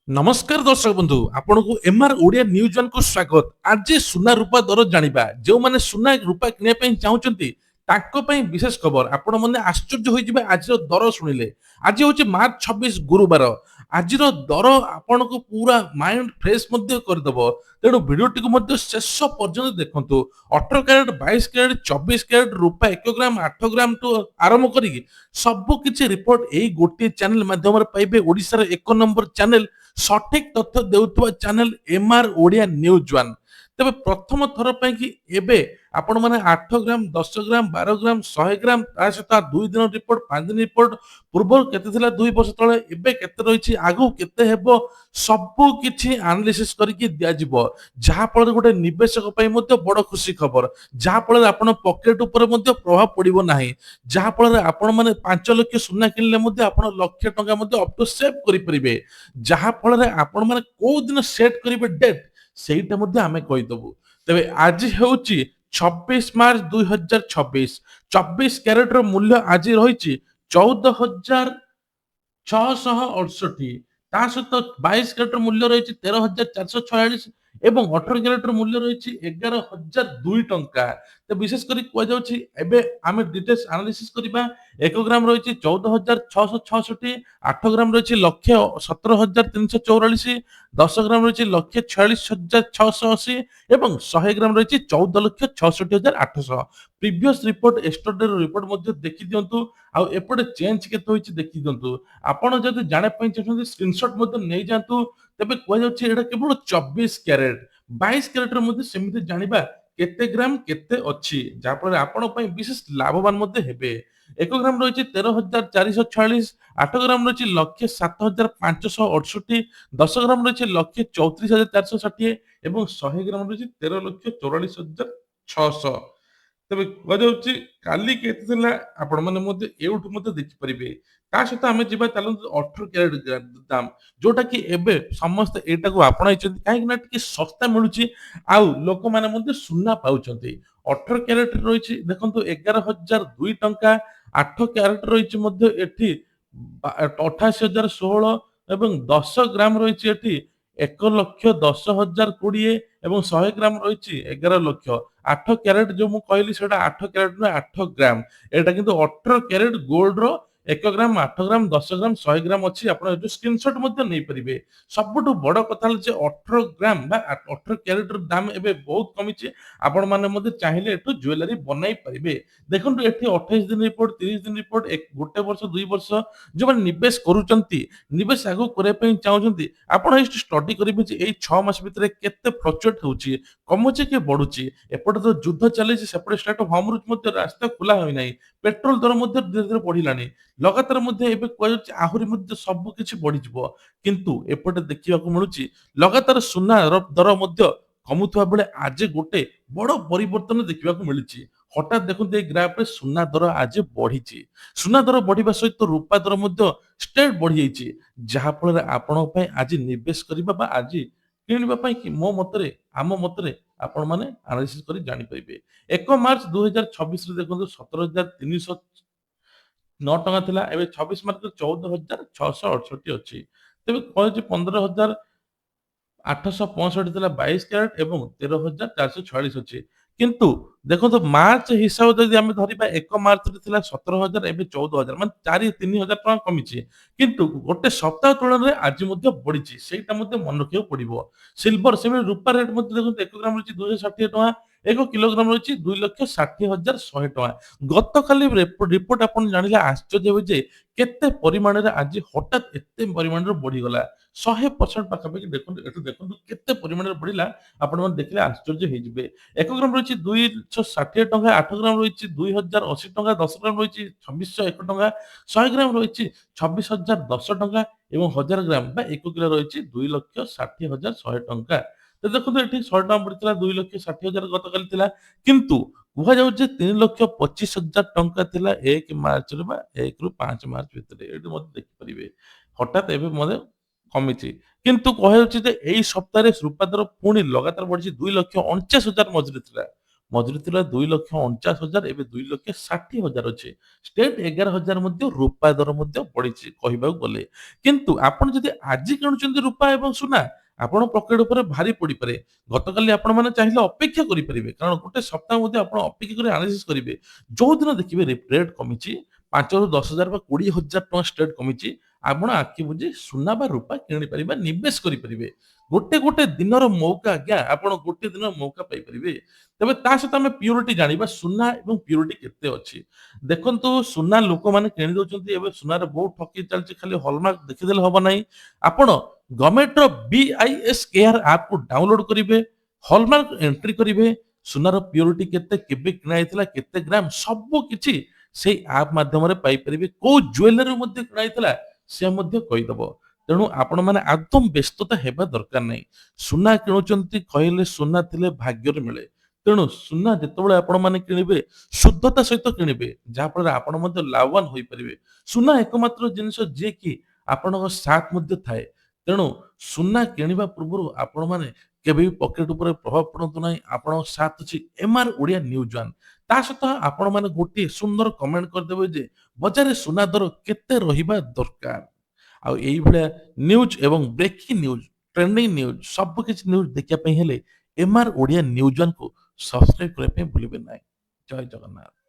नमस्कार दर्शक बंधु आपण को एमआर ओडिया न्यूज वन को स्वागत। आज सुना रूपा दर जानिबा जो माने सुना रूपा किने पई चाहुचंती ताको पई विशेष खबर। आपण माने आश्चर्य होई जिबे आज दर सुनिले। आज होची मार्च 26 गुरुवार। आज दर आपण को पूरा माइंड फ्रेश मध्ये कर दबो। तेणु वीडियोटी को मध्ये शेष पर्यंत देखंतु। 18 कैरेट 22 कैरेट 24 कैरेट रूपा 1 ग्राम 8 ग्राम टू आरंभ करी सब किछि रिपोर्ट एई गोटे चैनल माध्यम रे पाइबे। ओडिसा रे 1 नंबर चैनल सठिक तथ्य देउथुवा channel MR Odia news one. तबे प्रथम थर ପାଇଁ कि एबे आपण माने 8 ग्राम 10 ग्राम 12 ग्राम 100 ग्राम ता सता 2 दिन रिपोर्ट 5 दिन रिपोर्ट पूर्व केते थिला 2 वर्ष तळे एबे केते रहिछि आगु केते हेबो सब किछि एनालिसिस करके दिया जिवो। जहा फल गोटे निवेशक पई मध्ये बड़ खुशी खबर। जहा फल आपण पॉकेट ऊपर मध्ये प्रभाव पड़िबो नाही। जहा फल आपण माने 5 लाख सुना किनले मध्ये आपण लाख टका मध्ये अप टू सेव करि परिबे। जहा फल आपण माने को दिन सेट करिवे डेट ସେଇଟା ମଧ୍ୟ ଆମେ କହିଦବୁ। ତେବେ ଆଜି ହେଉଛି 26 ମାର୍ଚ୍ଚ 2026। 24 କ୍ୟାରେଟର ମୂଲ୍ୟ ଆଜି ରହିଛି 14,668। ତା ସହିତ 22 କ୍ୟାରେଟର ମୂଲ୍ୟ ରହିଛି 13,446 ଏବଂ 18 କ୍ୟାରେଟର ମୂଲ୍ୟ ରହିଛି 11,002 ଟଙ୍କା। ତ ବିଶେଷ କରି କୁହାଯାଉଛି ଏବେ ଆମେ ଡିଟେଲ୍ସ ଆନାଲିସିସ୍ କରିବା। 1 ଗ୍ରାମ ରହିଛି 14,666, 8 ଗ୍ରାମ ରହିଛି 1,17,344, 10 ଗ୍ରାମ ରହିଛି 1,46,680 ଏବଂ 100 ଗ୍ରାମ ରହିଛି 14,66,800। ପ୍ରିଭିୟସ୍ ରିପୋର୍ଟ ଏଷ୍ଟରଡେର ରିପୋର୍ଟ ମଧ୍ୟ ଦେଖି ଦିଅନ୍ତୁ। ଆଉ ଏପଟେ ଚେଞ୍ଜ କେତେ ହୋଇଛି ଦେଖି ଦିଅନ୍ତୁ। ଆପଣ ଯଦି ଜାଣିବା ପାଇଁ ଚାହୁଁଛନ୍ତି ସ୍କ୍ରିନଶଟ ମଧ୍ୟ ନେଇଯାଆନ୍ତୁ। ତେବେ କୁହାଯାଉଛି ଏଇଟା କେବଳ 24 କ୍ୟାରେଟ। 22 କ୍ୟାରେଟର ମଧ୍ୟ ସେମିତି ଜାଣିବା କେତେ ଗ୍ରାମ କେତେ ଅଛି, ଯାହାଫଳରେ ଆପଣ ପାଇଁ ବିଶେଷ ଲାଭବାନ ମଧ୍ୟ ହେବେ। 1 ଗ୍ରାମ ରହିଛି 13,446, 8 ଗ୍ରାମ ରହିଛି 1,07,568, 10 ଗ୍ରାମ ରହିଛି 1,34,460 ଏବଂ 100 ଗ୍ରାମ ରହିଛି 13,44,600। ତେବେ କୁହାଯାଉଛି କାଲି କେତେ ଥିଲା ଆପଣ ମାନେ ମଧ୍ୟ ଏଉଠୁ ମଧ୍ୟ ଦେଖିପାରିବେ। ତା ସହିତ ଆମେ ଯିବା ଚାଲନ୍ତୁ 18 କ୍ୟାରେଟ ଦାମ, ଯୋଉଟା କି ଏବେ ସମସ୍ତେ ଏଇଟାକୁ ଆପଣାଇଛନ୍ତି କାହିଁକି ନା ଟିକେ ଶସ୍ତା ମିଳୁଛି ଆଉ ଲୋକମାନେ ମଧ୍ୟ ସୁନା ପାଉଛନ୍ତି। 18 କ୍ୟାରେଟ ରହିଛି ଦେଖନ୍ତୁ 11,002 ଟଙ୍କା। 8 କ୍ୟାରେଟ ରହିଛି ମଧ୍ୟ ଏଠି 88,016 ଏବଂ 10 ଗ୍ରାମ ରହିଛି ଏଠି 1,10,20 ଏବଂ 100 ଗ୍ରାମ ରହିଛି 11 ଲକ୍ଷ। 8 କ୍ୟାରେଟ ଯୋଉ ମୁଁ କହିଲି ସେଟା 8 କ୍ୟାରେଟ ନୁହେଁ 8 ଗ୍ରାମ। ଏଟା କିନ୍ତୁ 18 କ୍ୟାରେଟ ଗୋଲ୍ଡ ର 1 ଗ୍ରାମ 8 ଗ୍ରାମ 10 ଗ୍ରାମ 100 ଗ୍ରାମ ଅଛି। ଆପଣ ଏଠୁ ସ୍କ୍ରିନଶଟ ମଧ୍ୟ ନେଇପାରିବେ। ସବୁଠୁ ବଡ କଥା ହେଲା ଯେ 18 ଗ୍ରାମ ବା 18 କ୍ୟାରେଟର ଦାମ ଏବେ ବହୁତ କମିଛି। ଆପଣ ମାନେ ମଧ୍ୟ ଚାହିଁଲେ ଏଠୁ ଜୁଏଲାରୀ ବନାଇ ପାରିବେ। ଦେଖନ୍ତୁ ଏଠି 28 ଦିନ ରିପୋର୍ଟ 30 ଦିନ ରିପୋର୍ଟ ଗୋଟେ ବର୍ଷ 2 ବର୍ଷ ଯୋଉମାନେ ନିବେଶ କରୁଛନ୍ତି, ନିବେଶ ଆଗକୁ କରିବା ପାଇଁ ଚାହୁଁଛନ୍ତି, ଆପଣ ଏଇ ଷ୍ଟଡି କରିବେ ଯେ ଏଇ 6 ମାସ ଭିତରେ କେତେ ଫ୍ଲକ୍ଚୁଏଟ ହେଉଛି, କମୁଛି କି ବଢୁଛି। ଏପଟେ ତ ଯୁଦ୍ଧ ଚାଲିଛି, ସେପଟେ ଷ୍ଟାର୍ଟ ଅଫ୍ ହୋମରୁ ମଧ୍ୟ ରାସ୍ତା ଖୋଲା ହୋଇନାହିଁ। ପେଟ୍ରୋଲ ଦର ମଧ୍ୟ ଧୀରେ ଧୀରେ ବଢିଲାଣି। ଲଗାତାର ମଧ୍ୟ ଏବେ କୁହାଯାଉଛି ଆହୁରି ମଧ୍ୟ ସବୁ କିଛି ବଢିଯିବ। କିନ୍ତୁ ଏପଟେ ଦେଖିବାକୁ ମିଳୁଛି ଲଗାତାର ସୁନାର ଦର ମଧ୍ୟ କମୁଥିବା ବେଳେ ଆଜି ଗୋଟେ ବଡ ପରିବର୍ତ୍ତନ ଦେଖିବାକୁ ମିଳିଛି। ହଠାତ୍ ଦେଖନ୍ତୁ ଏଇ ଗ୍ରାଫରେ ସୁନା ଦର ଆଜି ବଢିଛି। ସୁନା ଦର ବଢିବା ସହିତ ରୂପା ଦର ମଧ୍ୟ ଷ୍ଟେଟ୍ ବଢିଯାଇଛି। ଯାହା ଫଳରେ ଆପଣଙ୍କ ପାଇଁ ଆଜି ନିବେଶ କରିବା ବା ଆଜି କିଣିବା ପାଇଁ କି ମୋ ମତରେ ଆମ ମତରେ ଆପଣ ମାନେ ଆନାଲିସିସ୍ କରି ଜାଣିପାରିବେ। 1 ମାର୍ଚ୍ଚ 2026 ରେ ଦେଖନ୍ତୁ 17,309 ଟଙ୍କା ଥିଲା। ଏବେ 26 ମାର୍ଚ୍ଚରେ 14,668 ଅଛି। ତେବେ କହିଛି 15,865 ଥିଲା 22 କ୍ୟାରେଟ ଏବଂ 13,446 ଅଛି। କିନ୍ତୁ ଦେଖନ୍ତୁ ମାର୍ଚ୍ଚ ହିସାବ ଯଦି ଆମେ ଧରିବା 1 ମାର୍ଚ୍ଚରେ ଥିଲା 17,000 ଏବେ 14,000 ମାନେ 3,000 ଟଙ୍କା କମିଛି। କିନ୍ତୁ ଗୋଟେ ସପ୍ତାହ ତୁଳନାରେ ଆଜି ମଧ୍ୟ ବଢିଛି, ସେଇଟା ମଧ୍ୟ ମନେ ରଖିବାକୁ ପଡିବ। ସିଲଭର ସେମିତି ରୂପା ରେଟ୍ ମଧ୍ୟ ଦେଖନ୍ତୁ 1 ଗ୍ରାମ ରହିଛି 260 ଟଙ୍କା, 1 କିଲୋଗ୍ରାମ ରହିଛି 2,60,100 ଟଙ୍କା। ଗତକାଲି ରିପୋର୍ଟ ଆପଣ ଜାଣିଲେ ଆଶ୍ଚର୍ଯ୍ୟ ହେବେ ଯେ କେତେ ପରିମାଣରେ ଆଜି ହଠାତ୍ ଏତେ ପରିମାଣରେ ବଢିଗଲା। 100% ପାଖାପାଖି ଦେଖନ୍ତୁ ଏଠୁ ଦେଖନ୍ତୁ କେତେ ପରିମାଣରେ ବଢିଲା। ଆପଣମାନେ ଦେଖିଲେ ଆଶ୍ଚର୍ଯ୍ୟ ହେଇଯିବେ। 1 ଗ୍ରାମ ରହିଛି 260 ଟଙ୍କା, 8 ଗ୍ରାମ ରହିଛି 2,080 ଟଙ୍କା, 10 ଗ୍ରାମ ରହିଛି 2,601 ଟଙ୍କା, 100 ଗ୍ରାମ ରହିଛି 26,010 ଟଙ୍କା ଏବଂ 1,000 ଗ୍ରାମ ବା 1 କିଲୋ ରହିଛି 2,60,100 ଟଙ୍କା। ତ ଦେଖନ୍ତୁ ଏଠି 100 ଟଙ୍କା ପଡିଥିଲା 2,60,000 ଗତକାଲି ଥିଲା। କିନ୍ତୁ କୁହାଯାଉଛି ଯେ 3,25,000 ଟଙ୍କା ଥିଲା 1 ମାର୍ଚ୍ଚରେ ବା 1 ରୁ 5 ମାର୍ଚ୍ଚ ଭିତରେ। ଏଠି ମଧ୍ୟ ଦେଖିପାରିବେ ହଠାତ୍ ଏବେ ମଧ୍ୟ କମିଛି। କିନ୍ତୁ କୁହାଯାଉଛି ଯେ ଏଇ ସପ୍ତାହରେ ରୂପା ଦର ପୁଣି ଲଗାତାର ବଢିଛି 2,49,000 ମଝିରେ ଥିଲା। ମଜୁରୀ ଥିଲା 2,49,000 ଏବେ 2,60,000 ଅଛି। ଷ୍ଟେଟ୍ 11,000 ମଧ୍ୟ ରୂପା ଦର ମଧ୍ୟ ବଢିଛି କହିବାକୁ ଗଲେ। କିନ୍ତୁ ଆପଣ ଯଦି ଆଜି କିଣୁଛନ୍ତି ରୂପା ଏବଂ ସୁନା ଆପଣ ପକେଟ ଉପରେ ଭାରି ପଡିପାରେ। ଗତକାଲି ଆପଣମାନେ ଚାହିଁଲେ ଅପେକ୍ଷା କରିପାରିବେ। କାରଣ ଗୋଟେ ସପ୍ତାହ ମଧ୍ୟ ଆପଣ ଅପେକ୍ଷା କରି ଆନାଲିସିସ୍ କରିବେ। ଯୋଉ ଦିନ ଦେଖିବେ ରେଟ୍ କମିଛି 5,000 ରୁ 10,000 ବା 20,000 ଟଙ୍କା ଷ୍ଟ୍ରେଟ୍ କମିଛି ଆପଣ ଆଖି ବୁଜି ସୁନା ବା ରୂପା କିଣିପାରିବେ, ନିବେଶ କରିପାରିବେ। ଗୋଟେ ଗୋଟେ ଦିନର ମୌକା ଆଜ୍ଞା ଆପଣ ଗୋଟେ ଦିନର ମୌକା ପାଇପାରିବେ। ତେବେ ତା ସହିତ ଆମେ ପ୍ୟୁରିଟି ଜାଣିବା ସୁନା ଏବଂ ପ୍ୟୁରିଟି କେତେ ଅଛି। ଦେଖନ୍ତୁ ସୁନା ଲୋକମାନେ କିଣି ଦଉଛନ୍ତି ଏବେ ସୁନାରେ ବହୁତ ଠକେଇ ଚାଲିଛି ଖାଲି ହଲମାର୍କ ଦେଖିଦେଲେ ହବ ନାହିଁ। ଆପଣ ଗଭର୍ଣ୍ଣମେଣ୍ଟର BIS ଆପ୍ କୁ ଡାଉନଲୋଡ କରିବେ, ହଲମାର୍କ ଏଣ୍ଟ୍ରି କରିବେ, ସୁନାର ପ୍ୟୁରିଟି କେତେ, କେବେ କିଣା ହେଇଥିଲା, କେତେ ଗ୍ରାମ ସବୁ କିଛି ସେଇ ଆପ୍ ମାଧ୍ୟମରେ ପାଇପାରିବେ। କୋଉ ଜୁଏଲାରୀ ମଧ୍ୟ କିଣା ହେଇଥିଲା ସେ ମଧ୍ୟ କହିଦବ। ତେଣୁ ଆପଣମାନେ ଆଦୌ ବ୍ୟସ୍ତତା ହେବା ଦରକାର ନାହିଁ। ସୁନା କିଣୁଛନ୍ତି କହିଲେ ସୁନା ଥିଲେ ଭାଗ୍ୟରେ ମିଳେ। ତେଣୁ ସୁନା ଯେତେବେଳେ ଆପଣମାନେ କିଣିବେ ଶୁଦ୍ଧତା ସହିତ କିଣିବେ ଯାହାଫଳରେ ଆପଣ ମଧ୍ୟ ଲାଭବାନ ହୋଇପାରିବେ। ସୁନା ଏକମାତ୍ର ଜିନିଷ ଯିଏକି ଆପଣଙ୍କ ସାଥ ମଧ୍ୟ ଥାଏ। ତେଣୁ ସୁନା କିଣିବା ପୂର୍ବରୁ ଆପଣମାନେ କେବେ ବି ପକେଟ ଉପରେ ପ୍ରଭାବ ପଡନ୍ତୁ ନାହିଁ। ଆପଣଙ୍କ ସାଥ ଅଛି ଓଡ଼ିଆ ନ୍ୟୁଜ୍ ୱାନ୍। ତା ସହିତ ଆପଣମାନେ ଗୋଟିଏ ସୁନ୍ଦର କମେଣ୍ଟ କରିଦେବେ ଯେ ବଜାରରେ ସୁନା ଦର କେତେ ରହିବା ଦରକାର। ଆଉ ଏଇଭଳିଆ ନ୍ୟୁଜ୍ ଏବଂ ବ୍ରେକିଂ ନ୍ୟୁଜ୍, ଟ୍ରେଣ୍ଡିଂ ନ୍ୟୁଜ୍ ସବୁ କିଛି ନ୍ୟୁଜ୍ ଦେଖିବା ପାଇଁ ହେଲେ ଓଡ଼ିଆ ନ୍ୟୁଜ୍ ୱାନ୍ କୁ ସବସ୍କ୍ରାଇବ କରିବା ପାଇଁ ଭୁଲିବେ ନାହିଁ। ଜୟ ଜଗନ୍ନାଥ।